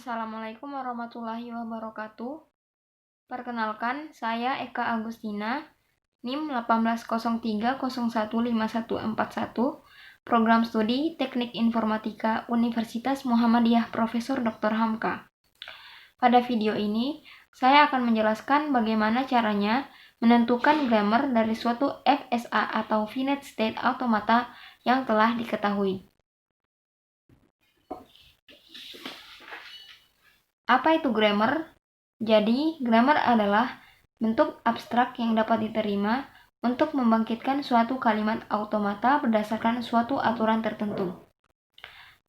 Assalamualaikum warahmatullahi wabarakatuh. Perkenalkan, saya Eka Agustina, NIM 1803015141, Program Studi Teknik Informatika Universitas Muhammadiyah Profesor Dr. Hamka. Pada video ini, saya akan menjelaskan bagaimana caranya menentukan grammar dari suatu FSA atau finite state automata yang telah diketahui. Apa itu grammar? Jadi, grammar adalah bentuk abstrak yang dapat diterima untuk membangkitkan suatu kalimat automata berdasarkan suatu aturan tertentu.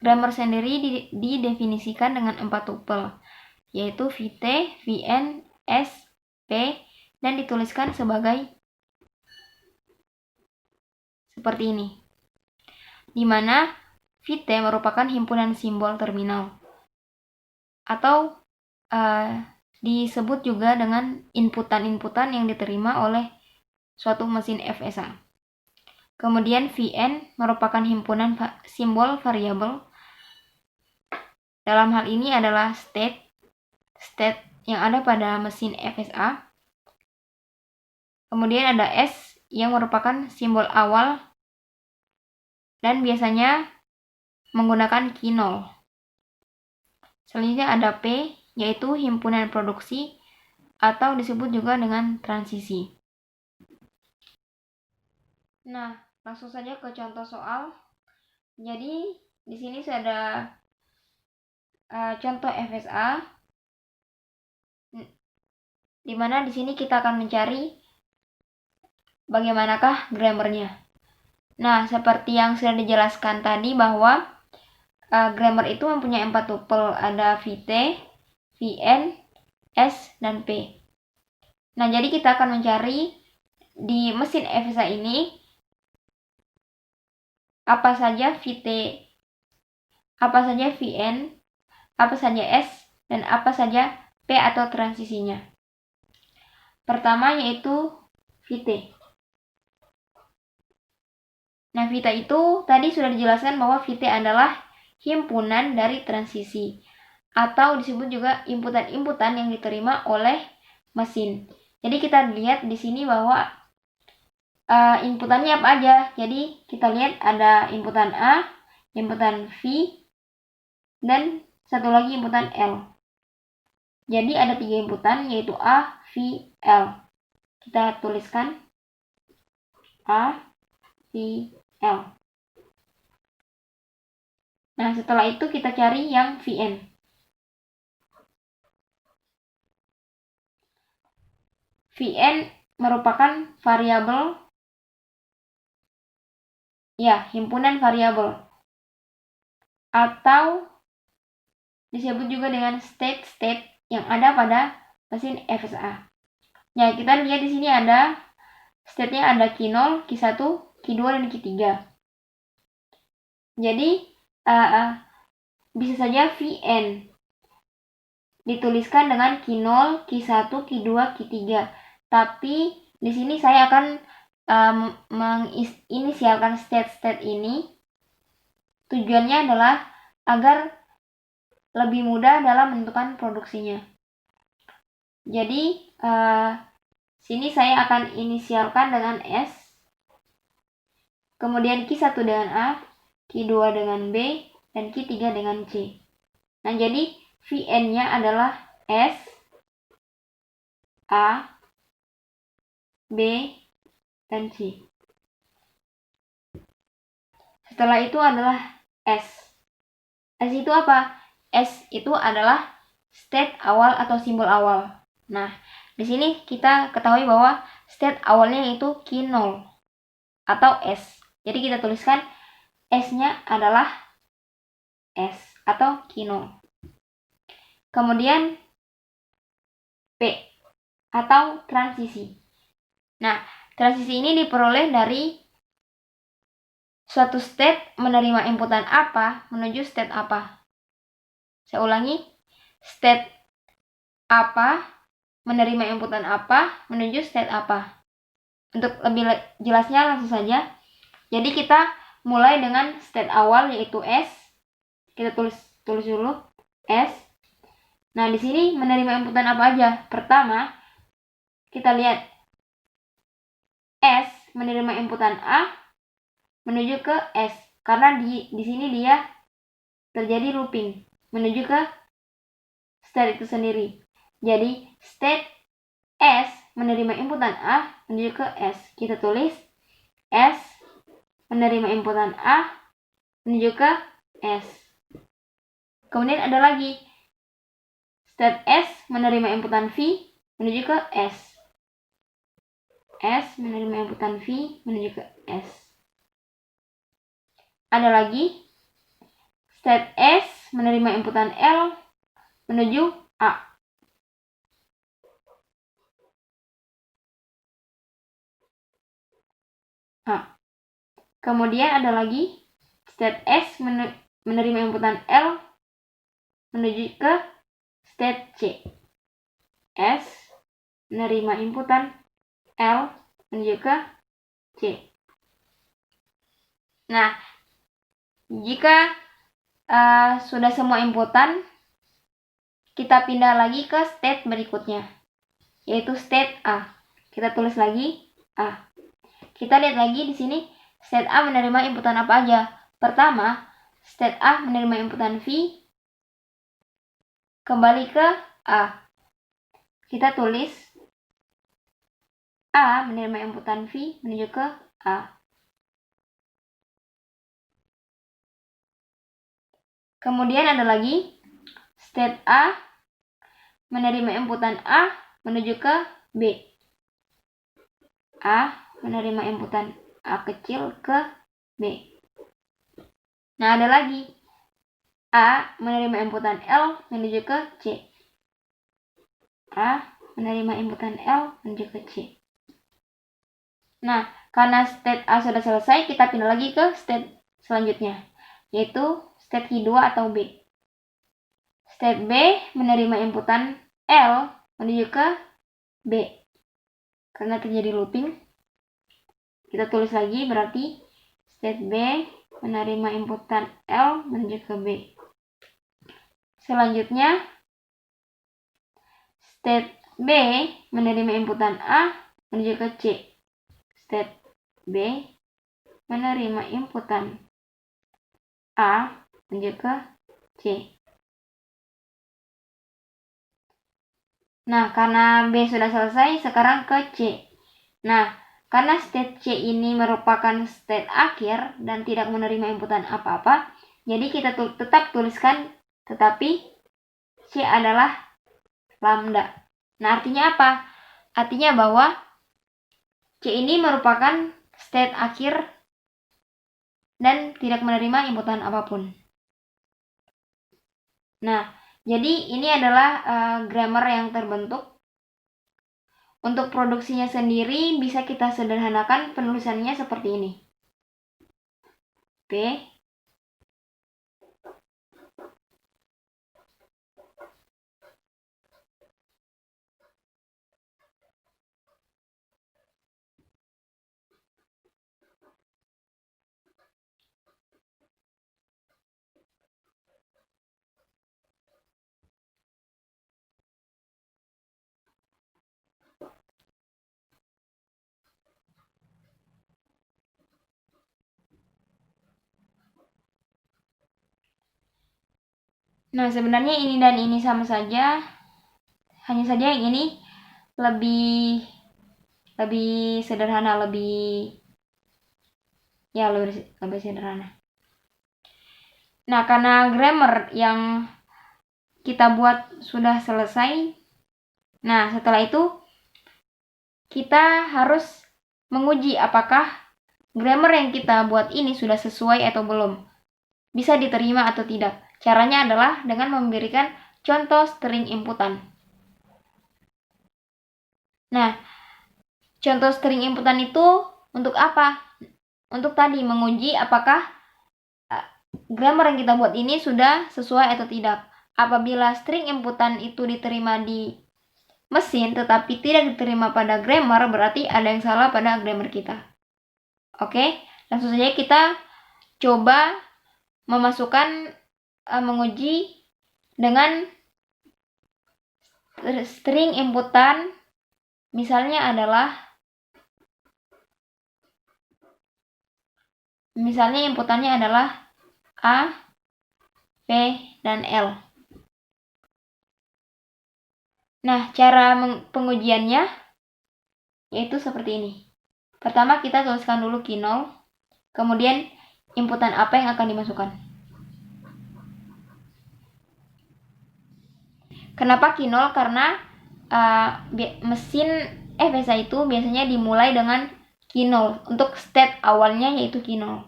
Grammar sendiri didefinisikan dengan 4 tupel, yaitu VT, VN, S, P, dan dituliskan sebagai seperti ini, di mana VT merupakan himpunan simbol terminal, atau disebut juga dengan inputan-inputan yang diterima oleh suatu mesin FSA. Kemudian VN merupakan himpunan simbol variabel. Dalam hal ini adalah state yang ada pada mesin FSA. Kemudian ada S yang merupakan simbol awal dan biasanya menggunakan key 0. Selanjutnya ada P, yaitu himpunan produksi atau disebut juga dengan transisi. Nah, langsung saja ke contoh soal. Jadi, di sini saya ada contoh FSA, di mana di sini kita akan mencari bagaimanakah grammarnya. Nah, seperti yang sudah dijelaskan tadi bahwa grammar itu mempunyai 4 tupel, ada VT, VN, S, dan P. Nah, jadi kita akan mencari di mesin FSA ini apa saja VT, apa saja VN, apa saja S, dan apa saja P atau transisinya. Pertama yaitu VT. Nah, VT itu tadi sudah dijelaskan bahwa VT adalah himpunan dari transisi, atau disebut juga inputan-inputan yang diterima oleh mesin. Jadi kita lihat di sini bahwa inputannya apa aja. Jadi kita lihat ada inputan A, inputan V, dan satu lagi inputan L. Jadi ada 3 inputan, yaitu A, V, L. Kita tuliskan A, V, L. Nah, setelah itu kita cari yang VN. VN merupakan variabel, himpunan variabel, atau disebut juga dengan state yang ada pada mesin FSA. Nah, kita lihat di sini ada state-nya, ada key 0, key 1, key 2, dan key 3. Jadi bisa saja VN dituliskan dengan key 0, key 1, key 2, key 3. Tapi di sini saya akan menginisialkan state ini. Tujuannya adalah agar lebih mudah dalam menentukan produksinya. Jadi sini saya akan inisialkan dengan S. Kemudian key 1 dengan A, key 2 dengan B, dan key 3 dengan C. Nah, jadi VN-nya adalah S, A, B, dan C. Setelah itu adalah S. S itu apa? S itu adalah state awal atau simbol awal. Nah, di sini kita ketahui bahwa state awalnya itu key 0 atau S. Jadi kita tuliskan S-nya adalah S atau key 0. Kemudian P atau transisi. Nah, transisi ini diperoleh dari suatu state menerima inputan apa menuju state apa. Saya ulangi, state apa menerima inputan apa menuju state apa. Untuk lebih jelasnya langsung saja. Jadi kita mulai dengan state awal yaitu S. Kita tulis dulu S. Nah, di sini menerima inputan apa aja? Pertama, kita lihat S menerima inputan A menuju ke S. Karena di sini dia terjadi looping menuju ke state itu sendiri. Jadi, state S menerima inputan A menuju ke S. Kita tulis S menerima inputan A menuju ke S. Kemudian ada lagi state S menerima inputan V menuju ke S. S menerima inputan V menuju ke S. Ada lagi state S menerima inputan L menuju A. Kemudian ada lagi state S menerima inputan L menuju ke state C. S menerima inputan L menuju ke C. Nah, jika sudah semua inputan, kita pindah lagi ke state berikutnya, yaitu state A. Kita tulis lagi A. Kita lihat lagi di sini state A menerima inputan apa aja. Pertama, state A menerima inputan V kembali ke A. Kita tulis A menerima inputan V menuju ke A. Kemudian ada lagi state A menerima inputan A menuju ke B. A menerima inputan A kecil ke B. Nah, ada lagi A menerima inputan L menuju ke C. A menerima inputan L menuju ke C. Nah, karena state A sudah selesai, kita pindah lagi ke state selanjutnya, yaitu state kedua atau B. State B menerima inputan L menuju ke B. Karena terjadi looping, kita tulis lagi, berarti state B menerima inputan L menuju ke B. Selanjutnya, state B menerima inputan A menuju ke C. State B menerima inputan A menuju ke C. Nah, karena B sudah selesai, sekarang ke C. Nah, karena state C ini merupakan state akhir dan tidak menerima inputan apa-apa, jadi kita tetap tuliskan tetapi C adalah lambda. Nah, artinya apa? Artinya bahwa C ini merupakan state akhir dan tidak menerima inputan apapun. Nah, jadi ini adalah grammar yang terbentuk. Untuk produksinya sendiri bisa kita sederhanakan penulisannya seperti ini. P Nah, sebenarnya ini dan ini sama saja. Hanya saja yang ini lebih sederhana, lebih sederhana. Nah, karena grammar yang kita buat sudah selesai, nah setelah itu kita harus menguji apakah grammar yang kita buat ini sudah sesuai atau belum, bisa diterima atau tidak. Caranya adalah dengan memberikan contoh string inputan. Nah, contoh string inputan itu untuk apa? Untuk tadi menguji apakah grammar yang kita buat ini sudah sesuai atau tidak. Apabila string inputan itu diterima di mesin tetapi tidak diterima pada grammar, berarti ada yang salah pada grammar kita. Oke, langsung saja kita coba memasukkan menguji dengan string inputan misalnya inputannya adalah A, P, dan L. Nah, cara pengujiannya yaitu seperti ini. Pertama kita tuliskan dulu key 0, kemudian inputan apa yang akan dimasukkan. Kenapa key 0? Karena mesin VSA itu biasanya dimulai dengan key 0 untuk state awalnya, yaitu key 0.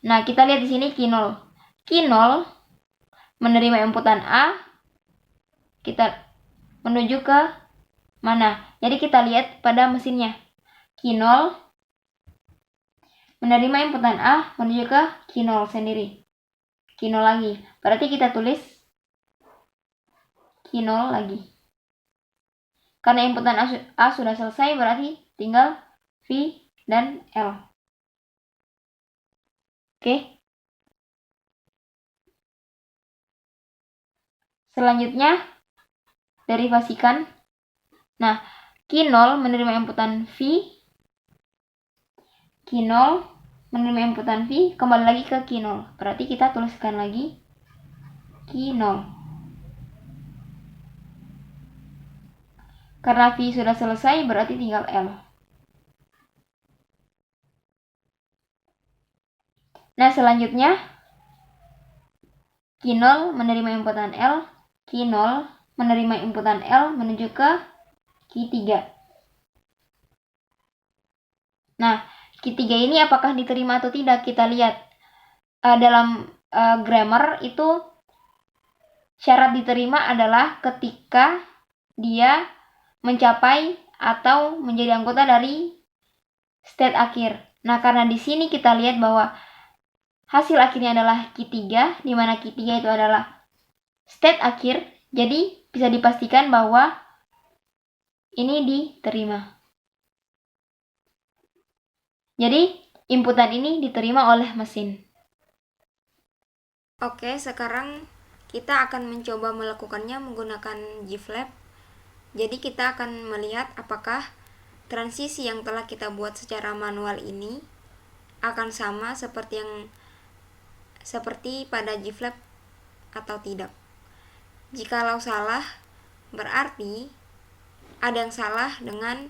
Nah, kita lihat di sini key 0. Key 0 menerima inputan A, kita menuju ke mana? Jadi kita lihat pada mesinnya. Key 0 menerima inputan A menuju ke key 0 sendiri. Key 0 lagi. Berarti kita tulis key 0 lagi. Karena inputan A sudah selesai, berarti tinggal V dan L. Oke. Selanjutnya, derivasikan. Nah, key 0 menerima inputan V. Key 0 menerima inputan V, kembali lagi ke key 0. Berarti kita tuliskan lagi key 0. Karena V sudah selesai, berarti tinggal L. Nah, selanjutnya key 0 menerima inputan L. Key 0 menerima inputan L menuju ke key 3. Nah, key 3 ini apakah diterima atau tidak? Kita lihat dalam grammar itu syarat diterima adalah ketika dia mencapai atau menjadi anggota dari state akhir. Nah, karena di sini kita lihat bahwa hasil akhirnya adalah key 3, di mana key 3 itu adalah state akhir, jadi bisa dipastikan bahwa ini diterima. Jadi, inputan ini diterima oleh mesin. Oke, sekarang kita akan mencoba melakukannya menggunakan GIFLab. Jadi, kita akan melihat apakah transisi yang telah kita buat secara manual ini akan sama seperti pada GIFLab atau tidak. Jikalau salah, berarti ada yang salah dengan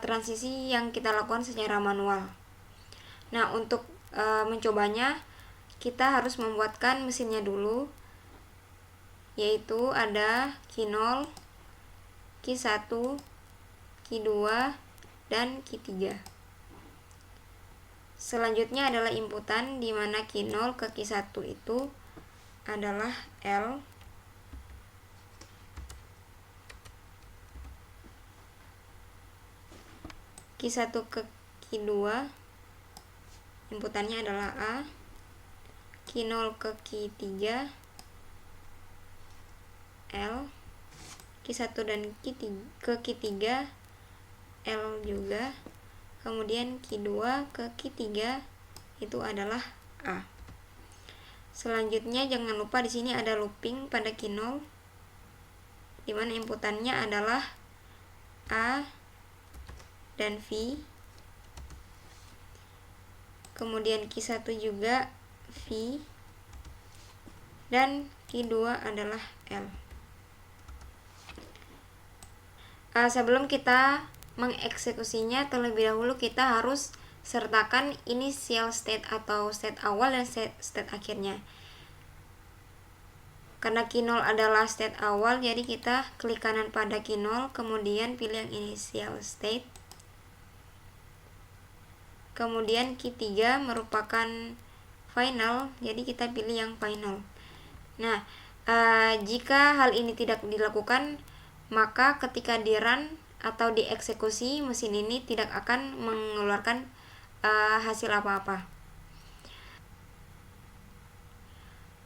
transisi yang kita lakukan secara manual. Nah, untuk mencobanya, kita harus membuatkan mesinnya dulu, yaitu ada key 0, key 1, key 2, dan key 3. Selanjutnya adalah inputan, di mana key 0 ke key 1 itu adalah L. Key 1 ke key 2 inputannya adalah A. Key 0 ke key 3 L. Key 1 dan ke key 3 L juga. Kemudian key 2 ke key 3 itu adalah A. Selanjutnya jangan lupa di sini ada looping pada key 0, di mana inputannya adalah A dan V. Kemudian key 1 juga V, dan key 2 adalah L. Sebelum kita mengeksekusinya, terlebih dahulu kita harus sertakan initial state atau state awal dan state akhirnya. Karena key 0 adalah state awal, jadi kita klik kanan pada key 0, kemudian pilih yang initial state. Kemudian key 3 merupakan final, jadi kita pilih yang final. Nah, jika hal ini tidak dilakukan, maka ketika di run atau dieksekusi, mesin ini tidak akan mengeluarkan hasil apa-apa.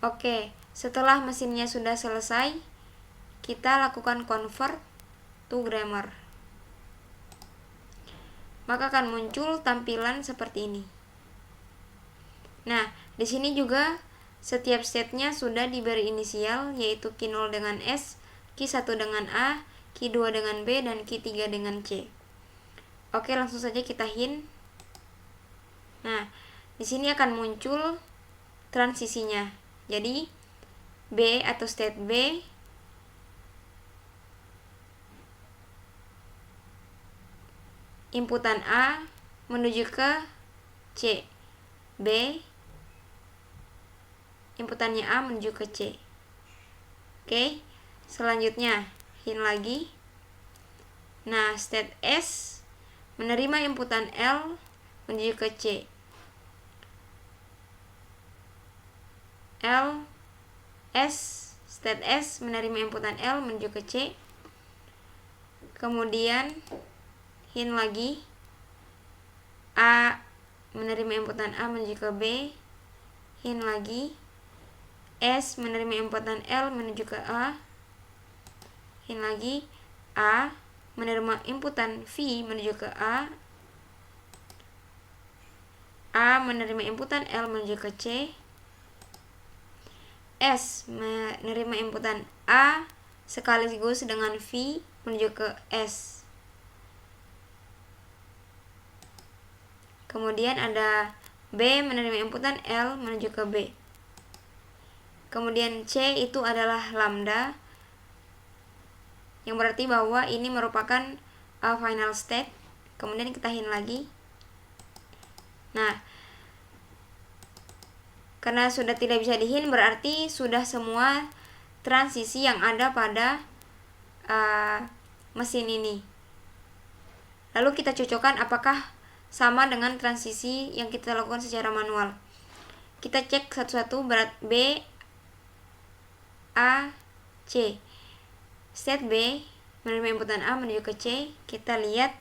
Oke, setelah mesinnya sudah selesai, kita lakukan convert to grammar. Maka akan muncul tampilan seperti ini. Nah, di sini juga Setiap state-nya sudah diberi inisial, yaitu Q0 dengan S, Q1 dengan A, Q2 dengan B, dan Q3 dengan C. Oke, langsung saja kita hint. Nah, di sini akan muncul transisinya. Jadi, B atau state B inputan A menuju ke C. B inputannya A menuju ke C. Oke, selanjutnya hint lagi. Nah, state S menerima inputan L menuju ke C. State S menerima inputan L menuju ke C. Kemudian hint lagi. A menerima inputan A menuju ke B. Hint lagi. S menerima inputan L menuju ke A. Hint lagi. A menerima inputan V menuju ke A. A menerima inputan L menuju ke C. S menerima inputan A sekaligus dengan V menuju ke S. Kemudian ada B menerima inputan L menuju ke B. Kemudian C itu adalah lambda, yang berarti bahwa ini merupakan final state. Kemudian kita hint lagi. Nah, karena sudah tidak bisa di-hint, berarti sudah semua transisi yang ada pada mesin ini. Lalu kita cocokkan apakah sama dengan transisi yang kita lakukan secara manual. Kita cek satu-satu. Berat B, A, C. State B menerima inputan A menuju ke C. Kita lihat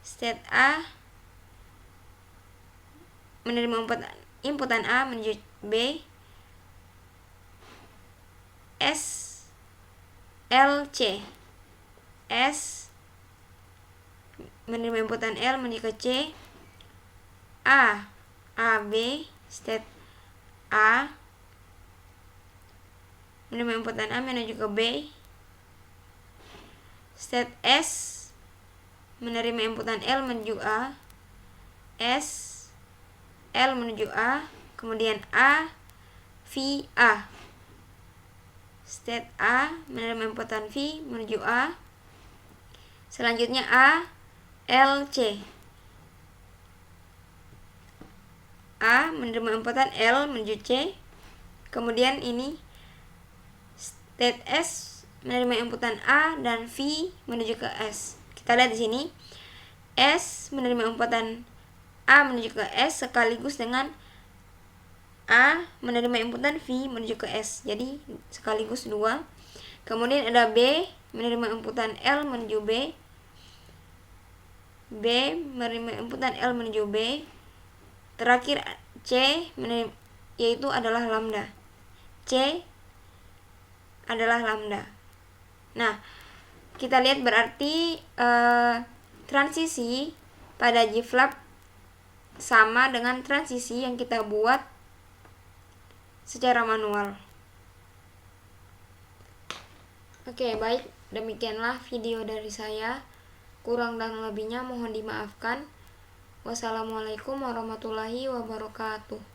state A menerima inputan A menuju B. S, L, C. S menerima inputan L menuju ke C. A, B. State A menerima inputan A menuju ke B. State S menerima inputan L menuju A. S, L menuju A. Kemudian A, V, A. State A menerima inputan V menuju A. Selanjutnya A, L, C. A menerima inputan L menuju C. Kemudian ini state S menerima inputan A dan V menuju ke S. Kita lihat di sini. S menerima inputan A menuju ke S sekaligus dengan A menerima inputan V menuju ke S. Jadi sekaligus dua. Kemudian ada B menerima inputan L menuju B. B menerima inputan L menuju B. Terakhir C yaitu adalah lambda. C adalah lambda. Nah, kita lihat berarti transisi pada G-flap sama dengan transisi yang kita buat secara manual. Oke, baik, demikianlah video dari saya. Kurang dan lebihnya mohon dimaafkan. Wassalamualaikum warahmatullahi wabarakatuh.